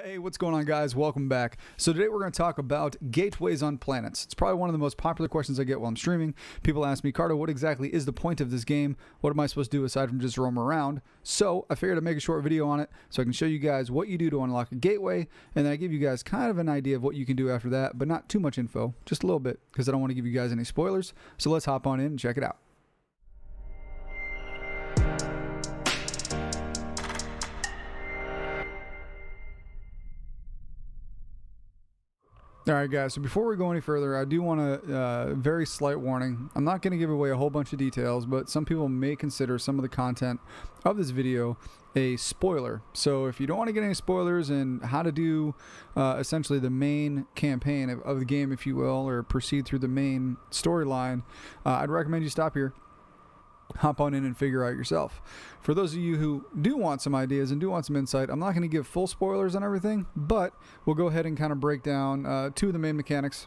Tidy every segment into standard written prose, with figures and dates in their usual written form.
Hey, what's going on, guys? Welcome back. So today we're going to talk about gateways on planets. It's probably one of the most popular questions I get while I'm streaming. People ask me, Carto, what exactly is the point of this game? What am I supposed to do aside from just roam around? So I figured I'd make a short video on it so I can show you guys what you do to unlock a gateway, and then I give you guys kind of an idea of what you can do after that, but not too much info, just a little bit, because I don't want to give you guys any spoilers. So let's hop on in and check it out. Alright guys, so before we go any further, I do want a very slight warning. I'm not going to give away a whole bunch of details, but some people may consider some of the content of this video a spoiler. So if you don't want to get any spoilers and how to do essentially the main campaign of the game, if you will, or proceed through the main storyline, I'd recommend you stop here. Hop on in and figure out yourself. For those of you who do want some ideas and do want some insight, I'm not going to give full spoilers on everything, but we'll go ahead and kind of break down two of the main mechanics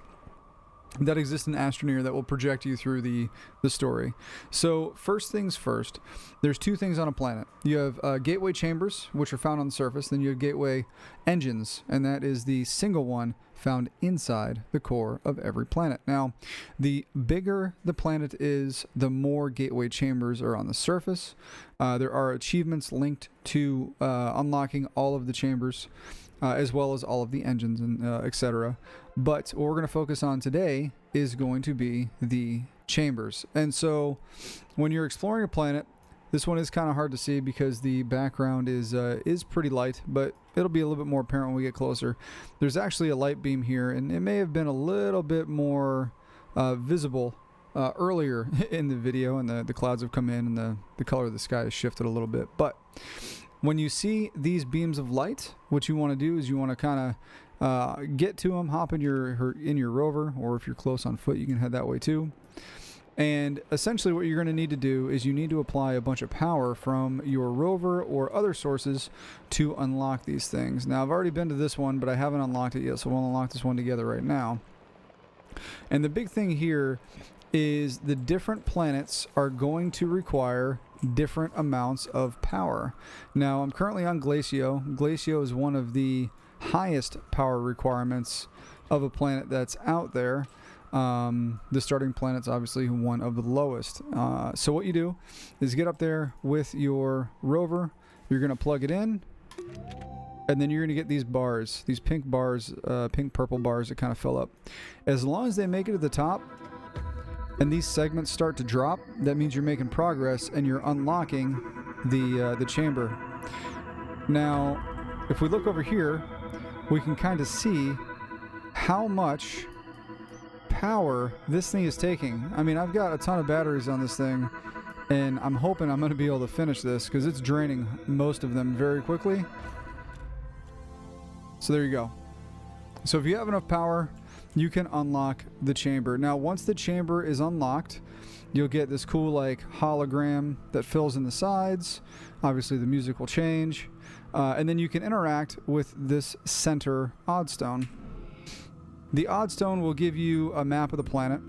that exist in Astroneer that will project you through the story. So first things first, there's two things on a planet. You have gateway chambers, which are found on the surface. Then you have gateway engines, and that is the single one found inside the core of every planet. Now, the bigger the planet is, the more gateway chambers are on the surface. There are achievements linked to unlocking all of the chambers, as well as all of the engines and etc. But what we're going to focus on today is going to be the chambers. And so when you're exploring a planet, this one is kind of hard to see because the background is pretty light, but it'll be a little bit more apparent when we get closer. There's actually a light beam here, and it may have been a little bit more visible earlier in the video, and the clouds have come in and the color of the sky has shifted a little bit. But when you see these beams of light, what you want to do is you want to kind of get to them, hop in your rover, or if you're close on foot, you can head that way too. And essentially what you're going to need to do is you need to apply a bunch of power from your rover or other sources to unlock these things. Now, I've already been to this one, but I haven't unlocked it yet, so we'll unlock this one together right now. And the big thing here is the different planets are going to require different amounts of power. Now, I'm currently on Glacio. Glacio is one of the highest power requirements of a planet that's out there. The starting planet's obviously one of the lowest. So what you do is get up there with your rover. You're going to plug it in, and then you're going to get these bars, these pink bars, pink-purple bars that kind of fill up. As long as they make it to the top, and these segments start to drop, that means you're making progress and you're unlocking the chamber. Now, if we look over here, we can kind of see how much power this thing is taking. I mean, I've got a ton of batteries on this thing, and I'm hoping I'm going to be able to finish this because it's draining most of them very quickly. So there you go. So if you have enough power, you can unlock the chamber. Now, once the chamber is unlocked, you'll get this cool like hologram that fills in the sides. Obviously the music will change, and then you can interact with this center oddstone. The oddstone will give you a map of the planet,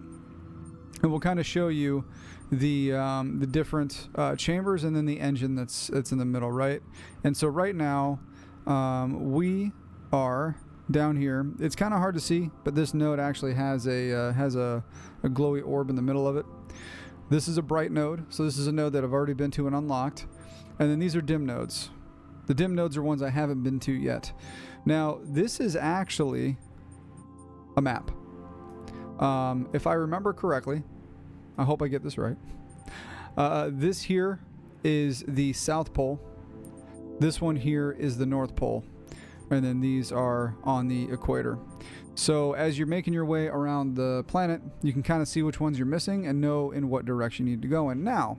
and will kind of show you the different chambers and then the engine that's in the middle, right? And so right now we are down here. It's kind of hard to see, but this node actually has a glowy orb in the middle of it. This is a bright node, so this is a node that I've already been to and unlocked. And then these are dim nodes. The dim nodes are ones I haven't been to yet. Now, this is actually a map. If I remember correctly, I hope I get this right. This here is the South Pole. This one here is the North Pole. And then these are on the equator. So as you're making your way around the planet, you can kind of see which ones you're missing and know in what direction you need to go in. Now,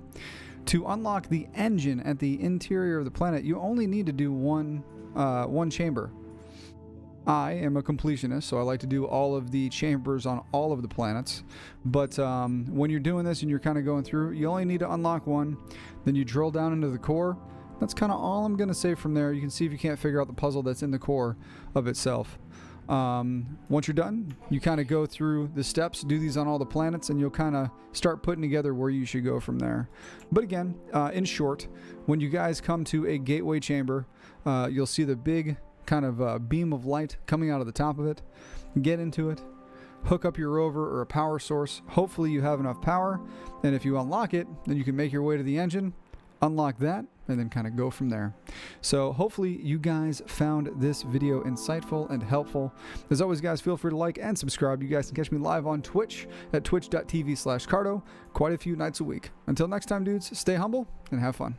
to unlock the engine at the interior of the planet, you only need to do one chamber. I am a completionist, so I like to do all of the chambers on all of the planets. But when you're doing this and you're kind of going through, you only need to unlock one. Then you drill down into the core. That's kind of all I'm going to say from there. You can see if you can't figure out the puzzle that's in the core of itself. Once you're done, you kind of go through the steps, do these on all the planets, and you'll kind of start putting together where you should go from there. But again, in short, when you guys come to a gateway chamber, you'll see the big kind of beam of light coming out of the top of it. Get into it, hook up your rover or a power source. Hopefully you have enough power, and if you unlock it, then you can make your way to the engine, unlock that, and then kind of go from there. So hopefully you guys found this video insightful and helpful. As always, guys, feel free to like and subscribe. You guys can catch me live on Twitch at twitch.tv/Carto quite a few nights a week. Until next time, dudes, stay humble and have fun.